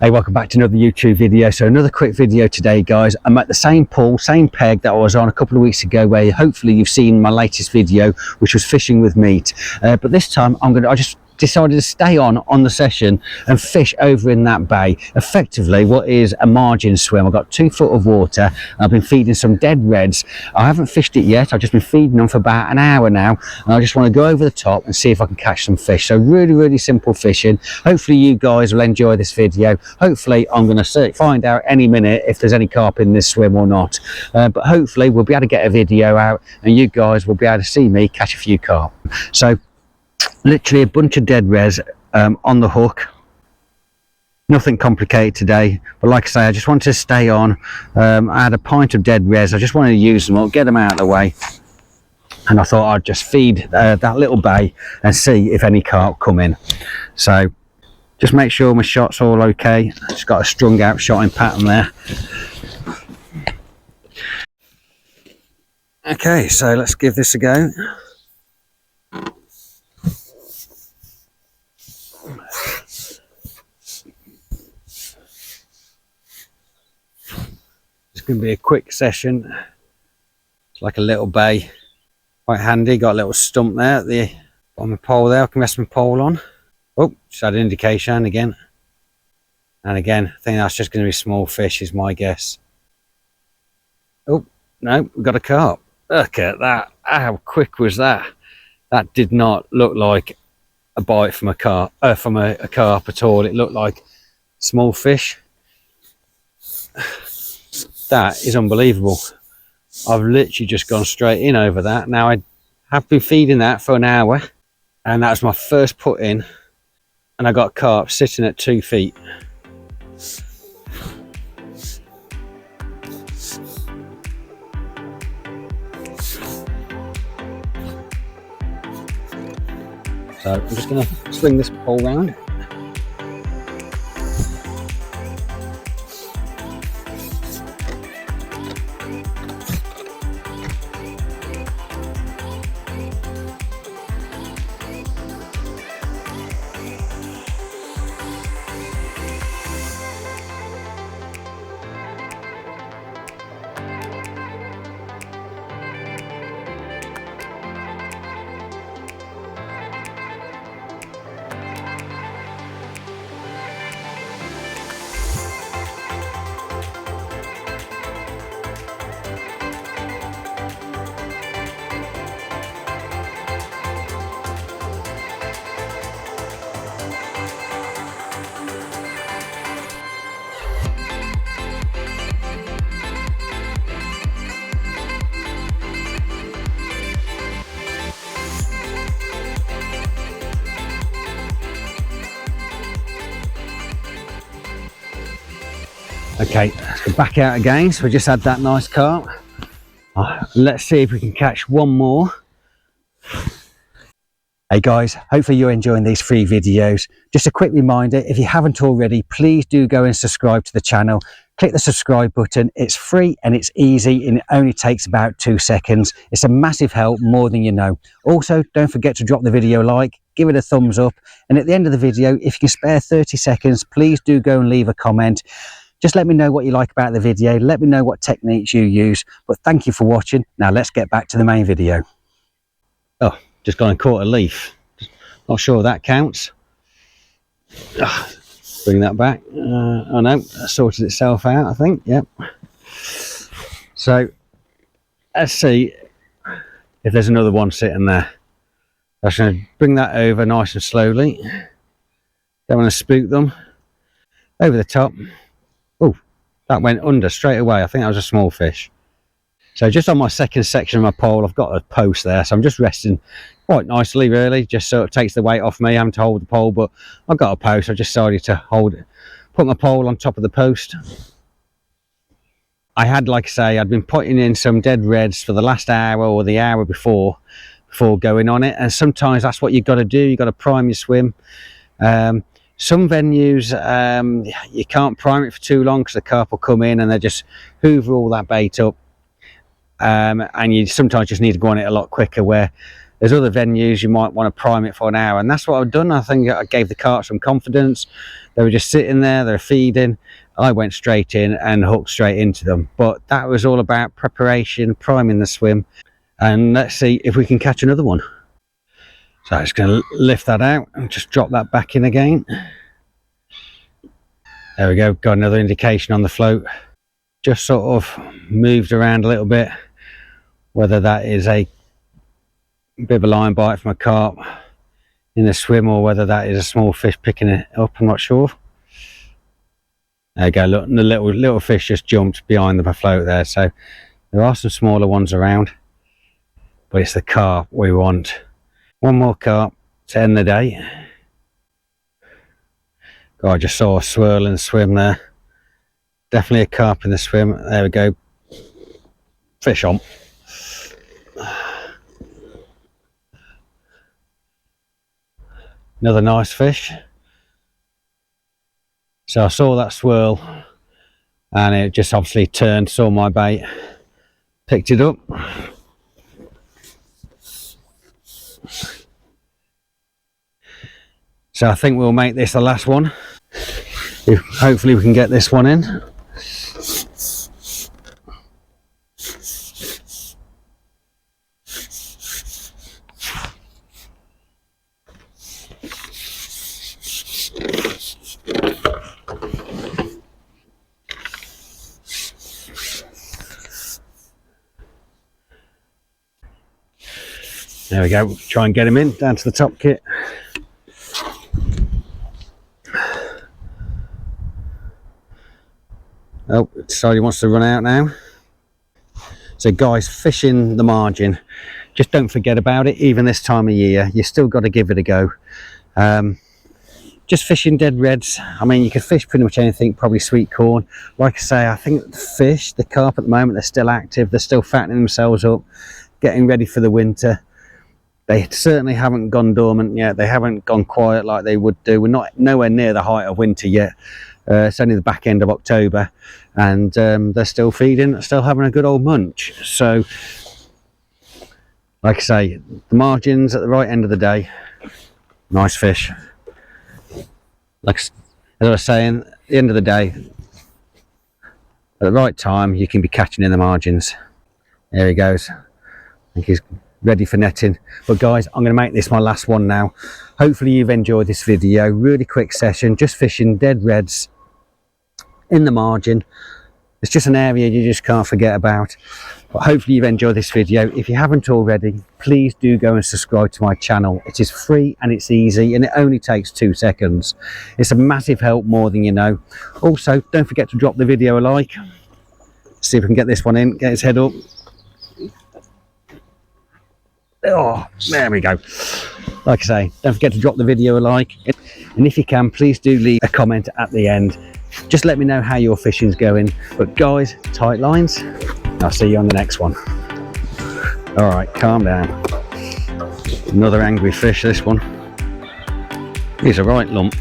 Hey, welcome back to another YouTube video. So another quick video today, guys. I'm at the same pool, same peg that I was on a couple of weeks ago, where hopefully you've seen my latest video, which was fishing with meat. But this time I just decided to stay on the session and fish over in that bay. Effectively what is a margin swim. I've got 2 foot of water. I've been feeding some dead reds. I haven't fished it yet. I've just been feeding them for about an hour now, and I just want to go over the top and see if I can catch some fish. So really simple fishing. Hopefully you guys will enjoy this video. Hopefully I'm going to find out any minute if there's any carp in this swim or not, but hopefully we'll be able to get a video out and you guys will be able to see me catch a few carp. So literally a bunch of dead res on the hook. Nothing complicated today, but like I say, I just wanted to stay on. I had a pint of dead res. I just wanted to use them up, get them out of the way, and I thought I'd just feed that little bay and see if any carp come in. So just make sure my shot's all okay. Just got a strung out shotting pattern there. Okay, so let's give this a go. It's going to be a quick session. It's like a little bay, quite handy. Got a little stump there at the bottom of the pole there. I can rest my pole on. Oh, just had an indication again. And again, I think that's just going to be small fish is my guess. Oh, no, we've got a carp. Look at that. How quick was that? That did not look like a bite from a carp, a carp at all. It looked like small fish. That is unbelievable. I've literally just gone straight in over that. Now I have been feeding that for an hour, and that was my first put in, and I got carp sitting at 2 feet. So I'm just going to swing this pole round. Okay, let's go back out again. So we just had that nice carp. Let's see if we can catch one more. Hey guys, hopefully you're enjoying these free videos. Just a quick reminder, if you haven't already, please do go and subscribe to the channel. Click the subscribe button. It's free and it's easy, and it only takes about 2 seconds. It's a massive help, more than you know. Also, don't forget to drop the video a like, give it a thumbs up, and at the end of the video, if you can spare 30 seconds, please do go and leave a comment. Just let me know what you like about the video. Let me know what techniques you use. But thank you for watching. Now let's get back to the main video. Oh, just gone and caught a leaf. Not sure that counts. Bring that back. Oh no, that sorted itself out, I think. Yep. So let's see if there's another one sitting there. I'm just going to bring that over nice and slowly. Don't want to spook them. Over the top. Oh, that went under straight away. I think that was a small fish. So just on my second section of my pole, I've got a post there, so I'm just resting quite nicely, really. Just so it takes the weight off me. I having to hold the pole, but I've got a post. I just decided to hold it, put my pole on top of the post. I had, like I say, I'd been putting in some dead reds for the last hour or the hour before going on it, and sometimes that's what you've got to do. You've got to prime your swim. Some venues, you can't prime it for too long because the carp will come in and they just hoover all that bait up. And you sometimes just need to go on it a lot quicker, where There's other venues you might want to prime it for an hour, and that's what I've done. I think I gave the carp some confidence. They were just sitting there, they're feeding. I went straight in and hooked straight into them. But that was all about preparation, priming the swim, and let's see if we can catch another one. So I'm just going to lift that out and just drop that back in again. There we go, got another indication on the float. Just sort of moved around a little bit, whether that is a bit of a line bite from a carp in the swim or whether that is a small fish picking it up, I'm not sure. There you go, look, the little fish just jumped behind the float there. So there are some smaller ones around, but it's the carp we want. One more carp to end the day. God, I just saw a swirl in the swim there. Definitely a carp in the swim. There we go, fish on. Another nice fish. So I saw that swirl and it just obviously turned, saw my bait, picked it up. So I think we'll make this the last one. Hopefully we can get this one in. There we go, try and get him in, down to the top kit. Oh, sorry, he wants to run out now. So guys, fishing the margin, just don't forget about it. Even this time of year, you still got to give it a go. Just fishing dead reds. I mean, you can fish pretty much anything, probably sweet corn. Like I say, I think the fish, the carp at the moment, they're still active. They're still fattening themselves up, getting ready for the winter. They certainly haven't gone dormant yet. They haven't gone quiet like they would do. We're not nowhere near the height of winter yet. It's only the back end of October, and they're still feeding, still having a good old munch. So, like I say, the margins at the right end of the day, nice fish. Like as I was saying, at the end of the day, at the right time, you can be catching in the margins. There he goes. I think he's ready for netting. But guys, I'm going to make this my last one now. Hopefully you've enjoyed this video. Really quick session, just fishing dead reds in the margin. It's just an area you just can't forget about. But hopefully you've enjoyed this video. If you haven't already, please do go and subscribe to my channel. It is free and it's easy, and it only takes 2 seconds. It's a massive help, more than you know. Also, don't forget to drop the video a like. See if we can get this one in, get his head up. Oh, there we go. Like I say, don't forget to drop the video a like, and if you can, please do leave a comment at the end. Just let me know how your fishing's going. But guys, tight lines. I'll see you on the next one. All right, calm down. Another angry fish, this one. He's a right lump.